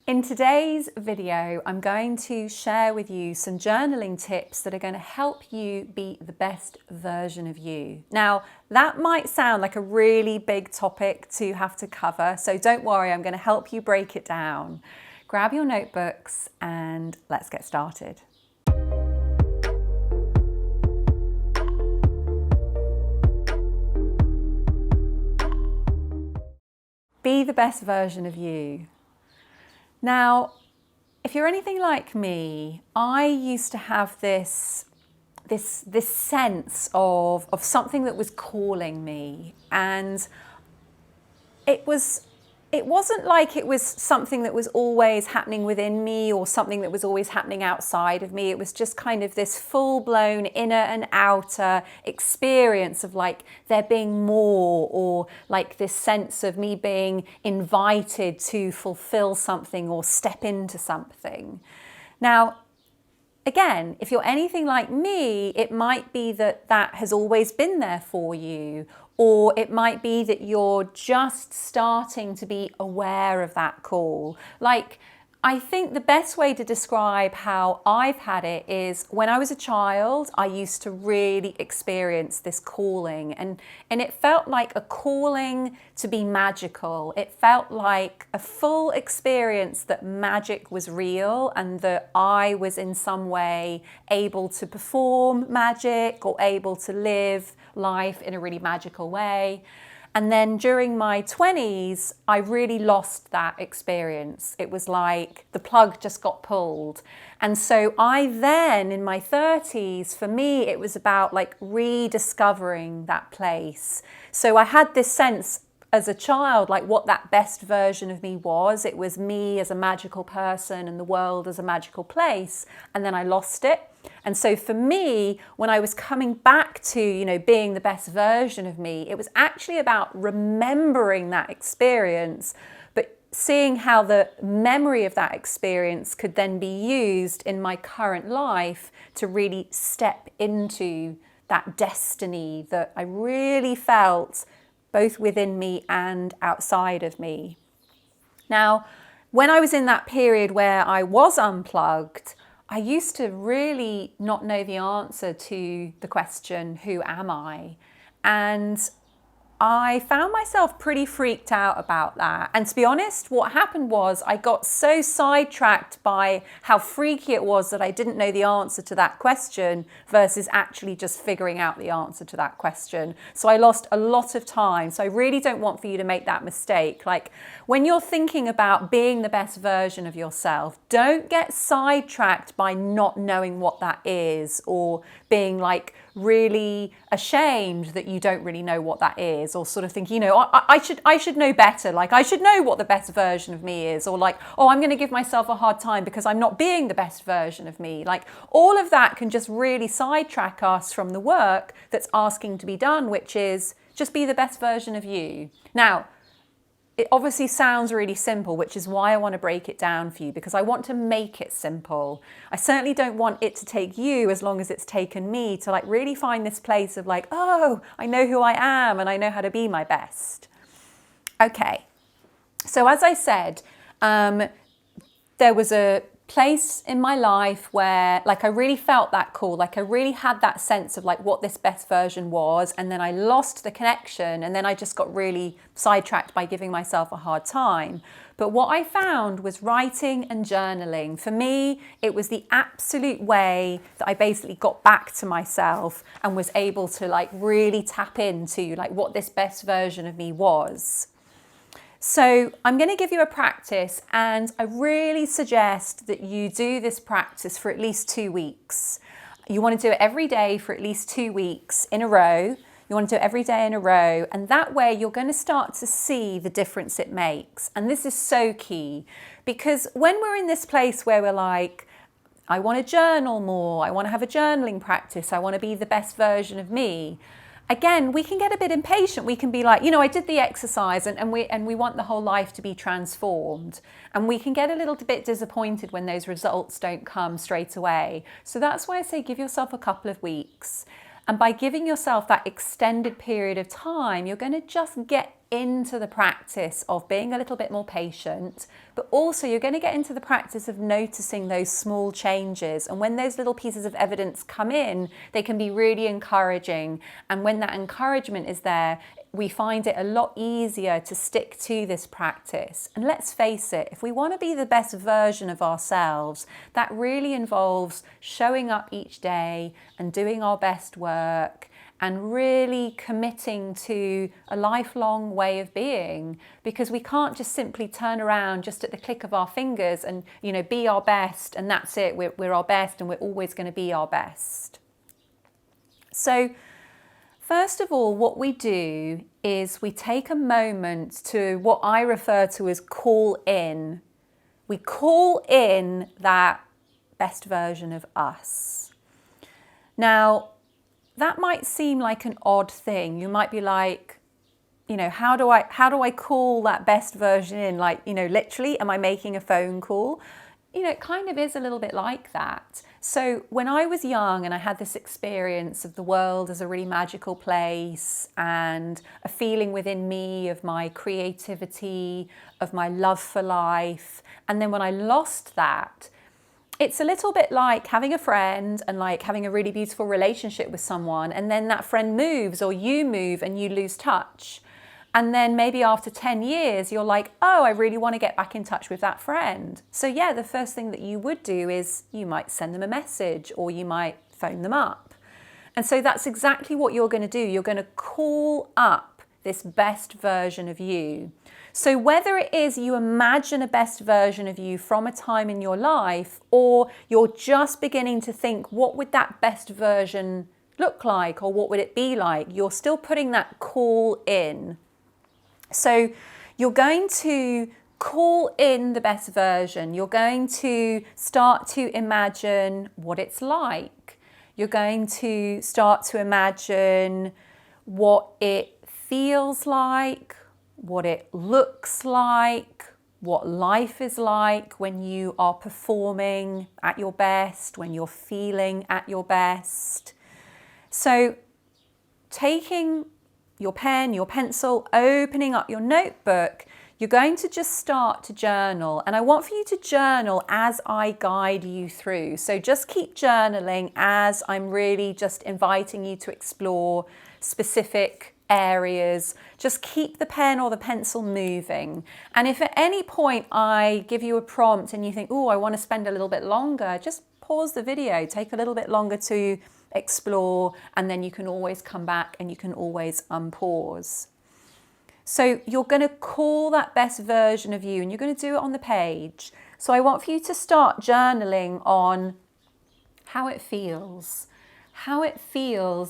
In today's video, I'm going to share with you some journaling tips that are going to help you be the best version of you. Now, that might sound like a really big topic to have to cover, so don't worry, I'm going to help you break it down. Grab your notebooks and let's get started. Be the best version of you. Now, if you're anything like me, I used to have this sense of something that was calling me, and it wasn't like it was something that was always happening within me or something that was always happening outside of me. It was just kind of this full-blown inner and outer experience of like there being more, or like this sense of me being invited to fulfill something or step into something. Now, again, if you're anything like me, it might be that has always been there for you, or it might be that you're just starting to be aware of that call. Like, I think the best way to describe how I've had it is when I was a child, I used to really experience this calling, and it felt like a calling to be magical. It felt like a full experience that magic was real and that I was in some way able to perform magic or able to live life in a really magical way. And then during my 20s, I really lost that experience. It was like the plug just got pulled. And so I then, in my 30s, for me, it was about like rediscovering that place. So I had this sense as a child, like what that best version of me was. It was me as a magical person and the world as a magical place. And then I lost it. And so for me, when I was coming back to, being the best version of me, it was actually about remembering that experience, but seeing how the memory of that experience could then be used in my current life to really step into that destiny that I really felt both within me and outside of me. Now, when I was in that period where I was unplugged, I used to really not know the answer to the question, who am I? And I found myself pretty freaked out about that. And to be honest, what happened was I got so sidetracked by how freaky it was that I didn't know the answer to that question versus actually just figuring out the answer to that question. So I lost a lot of time. So I really don't want for you to make that mistake. Like when you're thinking about being the best version of yourself, don't get sidetracked by not knowing what that is, or being like really ashamed that you don't really know what that is, or sort of thinking, I should know better. Like I should know what the best version of me is, or like, oh, I'm going to give myself a hard time because I'm not being the best version of me. Like all of that can just really sidetrack us from the work that's asking to be done, which is just be the best version of you. Now, it obviously sounds really simple, which is why I want to break it down for you, because I want to make it simple. I certainly don't want it to take you as long as it's taken me to like really find this place of like, oh, I know who I am and I know how to be my best. Okay, so as I said, there was a place in my life where like I really felt that call, like I really had that sense of like what this best version was, and then I lost the connection, and then I just got really sidetracked by giving myself a hard time. But what I found was writing and journaling. For me, it was the absolute way that I basically got back to myself and was able to like really tap into like what this best version of me was. So I'm going to give you a practice, and I really suggest that you do this practice for at least 2 weeks. You want to do it every day for at least 2 weeks in a row. You want to do it every day in a row, and that way you're going to start to see the difference it makes. And this is so key, because when we're in this place where we're like, I want to journal more, I want to have a journaling practice, I want to be the best version of me, again, we can get a bit impatient. We can be like, I did the exercise and we want the whole life to be transformed. And we can get a little bit disappointed when those results don't come straight away. So that's why I say give yourself a couple of weeks. And by giving yourself that extended period of time, you're going to just get into the practice of being a little bit more patient, but also you're going to get into the practice of noticing those small changes. And when those little pieces of evidence come in, they can be really encouraging. And when that encouragement is there, we find it a lot easier to stick to this practice. And let's face it, if we want to be the best version of ourselves, that really involves showing up each day and doing our best work and really committing to a lifelong way of being, because we can't just simply turn around just at the click of our fingers and, be our best, and that's it, we're our best and we're always going to be our best. So first of all, what we do is we take a moment to what I refer to as call in. We call in that best version of us. Now, that might seem like an odd thing. You might be like, how do I call that best version in? Like, literally, am I making a phone call? It kind of is a little bit like that. So when I was young and I had this experience of the world as a really magical place and a feeling within me of my creativity, of my love for life, and then when I lost that, it's a little bit like having a friend and like having a really beautiful relationship with someone, and then that friend moves or you move and you lose touch. And then maybe after 10 years, you're like, oh, I really want to get back in touch with that friend. So yeah, the first thing that you would do is you might send them a message or you might phone them up. And so that's exactly what you're going to do. You're going to call up this best version of you. So whether it is you imagine a best version of you from a time in your life, or you're just beginning to think, what would that best version look like, or what would it be like? You're still putting that call in. So you're going to call in the best version. You're going to start to imagine what it's like. You're going to start to imagine what it feels like, what it looks like, what life is like when you are performing at your best, when you're feeling at your best. So taking your pen, your pencil, opening up your notebook, you're going to just start to journal. And I want for you to journal as I guide you through. So just keep journaling as I'm really just inviting you to explore specific areas. Just keep the pen or the pencil moving. And if at any point I give you a prompt and you think, oh, I want to spend a little bit longer, just pause the video, take a little bit longer to explore, and then you can always come back and you can always unpause. So you're going to call that best version of you and you're going to do it on the page. So I want for you to start journaling on how it feels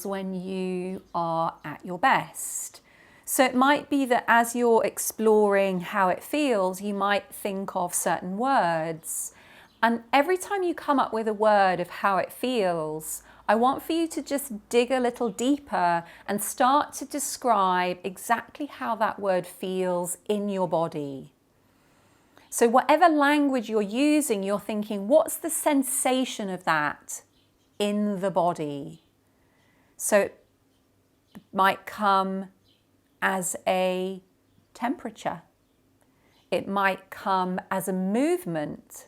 when you are at your best. So it might be that as you're exploring how it feels, you might think of certain words. And every time you come up with a word of how it feels, I want for you to just dig a little deeper and start to describe exactly how that word feels in your body. So whatever language you're using, you're thinking, what's the sensation of that in the body? So it might come as a temperature. It might come as a movement.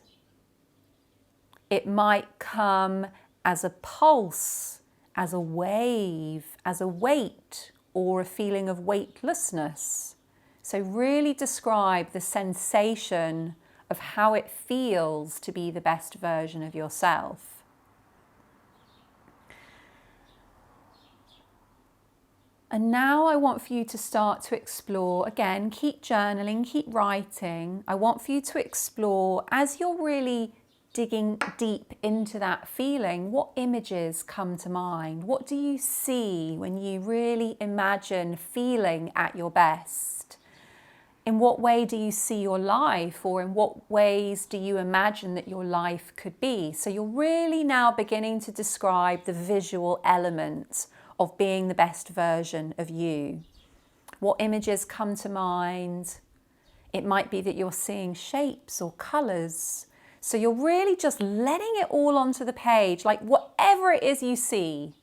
It might come as a pulse, as a wave, as a weight, or a feeling of weightlessness. So really describe the sensation of how it feels to be the best version of yourself. And now I want for you to start to explore, again, keep journaling, keep writing. I want for you to explore, as you're really digging deep into that feeling, what images come to mind? What do you see when you really imagine feeling at your best? In what way do you see your life, or in what ways do you imagine that your life could be? So you're really now beginning to describe the visual element of being the best version of you. What images come to mind? It might be that you're seeing shapes or colours. So you're really just letting it all onto the page, like whatever it is you see.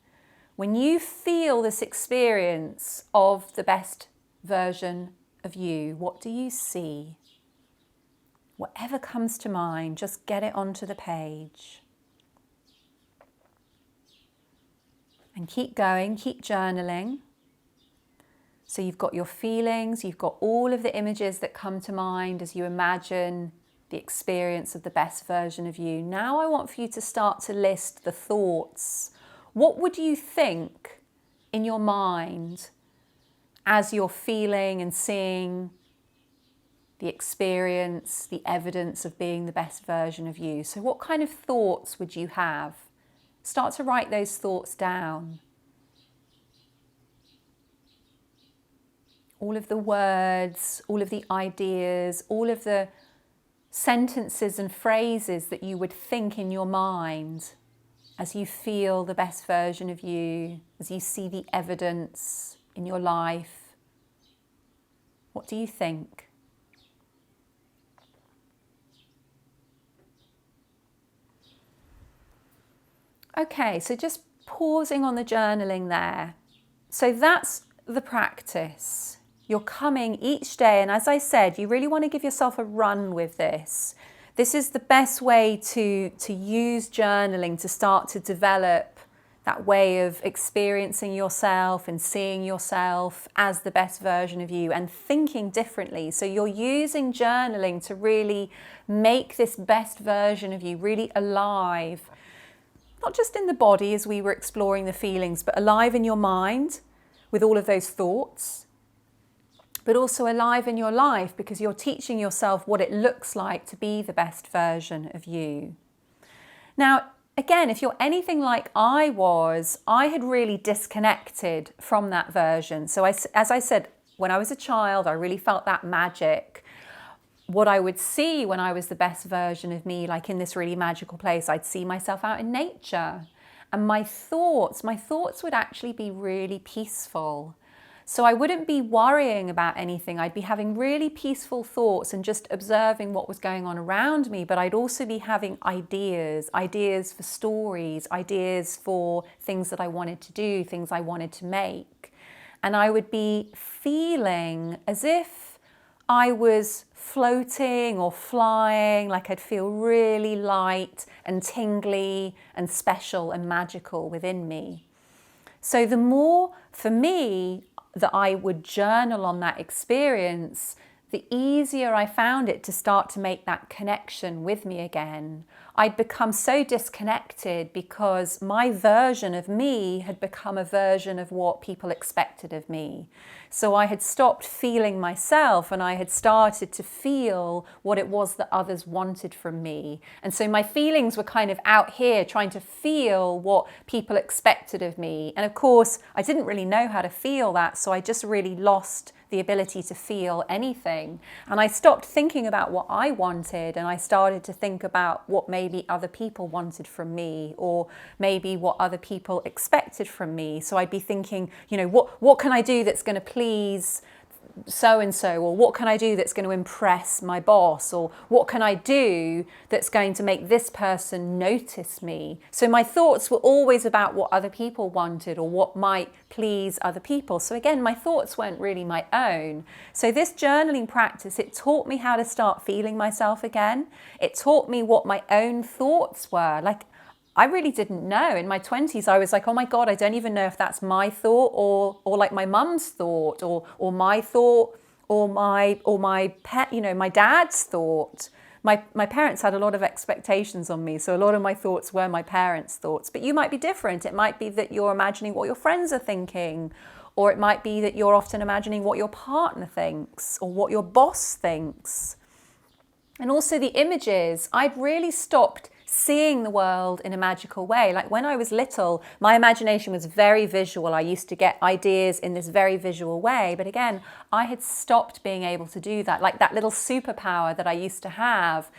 When you feel this experience of the best version of you? What do you see? Whatever comes to mind, just get it onto the page. And keep going, keep journaling. So you've got your feelings, you've got all of the images that come to mind as you imagine the experience of the best version of you. Now I want for you to start to list the thoughts. What would you think in your mind as you're feeling and seeing the experience, the evidence of being the best version of you? So what kind of thoughts would you have? Start to write those thoughts down. All of the words, all of the ideas, all of the sentences and phrases that you would think in your mind as you feel the best version of you, as you see the evidence in your life. What do you think? Okay, so just pausing on the journaling there. So that's the practice. You're coming each day, and as I said, you really want to give yourself a run with this. This is the best way to use journaling to start to develop that way of experiencing yourself and seeing yourself as the best version of you and thinking differently. So you're using journaling to really make this best version of you really alive. Not just in the body as we were exploring the feelings, but alive in your mind with all of those thoughts, but also alive in your life because you're teaching yourself what it looks like to be the best version of you. Now, again, if you're anything like I was, I had really disconnected from that version. So as I said, when I was a child, I really felt that magic. What I would see when I was the best version of me, like in this really magical place, I'd see myself out in nature. And my thoughts would actually be really peaceful. So I wouldn't be worrying about anything. I'd be having really peaceful thoughts and just observing what was going on around me. But I'd also be having ideas for stories, ideas for things that I wanted to do, things I wanted to make. And I would be feeling as if I was floating or flying, like I'd feel really light and tingly and special and magical within me. So the more, for me, that I would journal on that experience, the easier I found it to start to make that connection with me again. I'd become so disconnected because my version of me had become a version of what people expected of me. So I had stopped feeling myself and I had started to feel what it was that others wanted from me. And so my feelings were kind of out here trying to feel what people expected of me. And of course, I didn't really know how to feel that, so I just really lost the ability to feel anything. And I stopped thinking about what I wanted and I started to think about what maybe other people wanted from me or maybe what other people expected from me. So I'd be thinking, what can I do that's going to please so-and-so, or what can I do that's going to impress my boss, or what can I do that's going to make this person notice me? So my thoughts were always about what other people wanted or what might please other people. So again, my thoughts weren't really my own. So this journaling practice, it taught me how to start feeling myself again. It taught me what my own thoughts were. Like, I really didn't know. In my 20s, I was like, oh my God, I don't even know if that's my thought or like my mum's thought or my thought or my pet, my dad's thought. My parents had a lot of expectations on me, so a lot of my thoughts were my parents' thoughts. But you might be different. It might be that you're imagining what your friends are thinking, or it might be that you're often imagining what your partner thinks or what your boss thinks. And also the images. I'd really stopped seeing the world in a magical way. Like when I was little, my imagination was very visual. I used to get ideas in this very visual way. But again, I had stopped being able to do that. Like that little superpower that I used to have,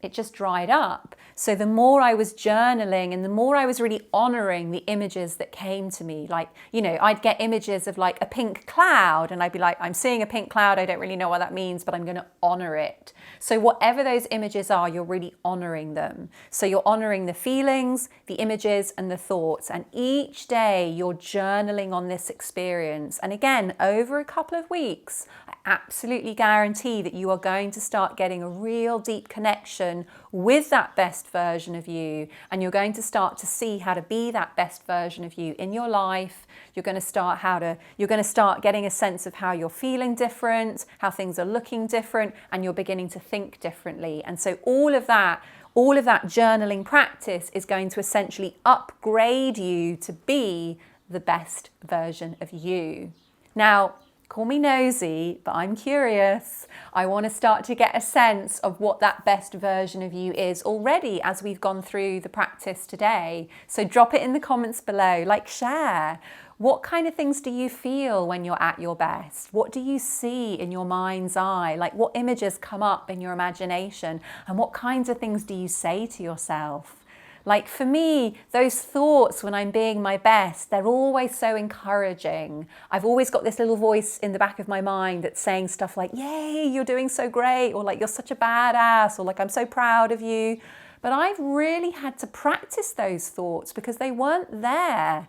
it just dried up. So the more I was journaling and the more I was really honoring the images that came to me, like, you know, I'd get images of like a pink cloud and I'd be like, I'm seeing a pink cloud. I don't really know what that means, but I'm going to honor it. So whatever those images are, you're really honoring them. So you're honoring the feelings, the images and the thoughts. And each day you're journaling on this experience. And again, over a couple of weeks, I absolutely guarantee that you are going to start getting a real deep connection with that best version of you, and you're going to start to see how to be that best version of you in your life. You're going to start getting a sense of how you're feeling different, how things are looking different, and you're beginning to think differently. And so all of that journaling practice is going to essentially upgrade you to be the best version of you. Now, call me nosy, but I'm curious. I want to start to get a sense of what that best version of you is already as we've gone through the practice today. So drop it in the comments below, like share. What kind of things do you feel when you're at your best? What do you see in your mind's eye? Like what images come up in your imagination? And what kinds of things do you say to yourself? Like for me, those thoughts when I'm being my best, they're always so encouraging. I've always got this little voice in the back of my mind that's saying stuff like, yay, you're doing so great, or like, you're such a badass, or like, I'm so proud of you. But I've really had to practice those thoughts because they weren't there.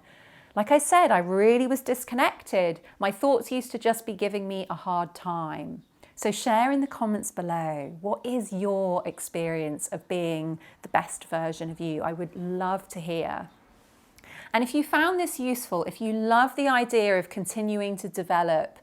Like I said, I really was disconnected. My thoughts used to just be giving me a hard time. So share in the comments below, what is your experience of being the best version of you? I would love to hear. And if you found this useful, if you love the idea of continuing to develop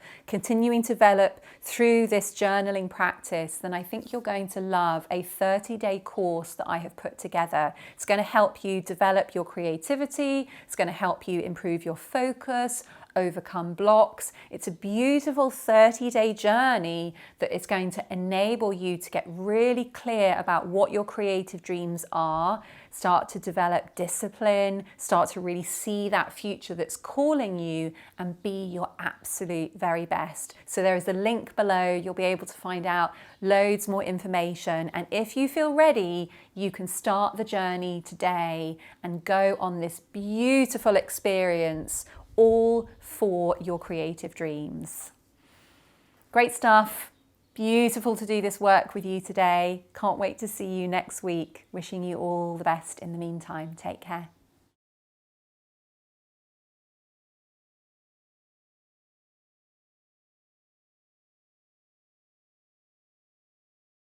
through this journaling practice, then I think you're going to love a 30-day course that I have put together. It's going to help you develop your creativity. It's going to help you improve your focus, overcome blocks. It's a beautiful 30-day journey that is going to enable you to get really clear about what your creative dreams are, start to develop discipline, start to really see that future that's calling you, and be your absolute very best. So there is a link below. You'll be able to find out loads more information. And if you feel ready, you can start the journey today and go on this beautiful experience, all for your creative dreams. Great stuff. Beautiful to do this work with you today. Can't wait to see you next week. Wishing you all the best in the meantime. Take care.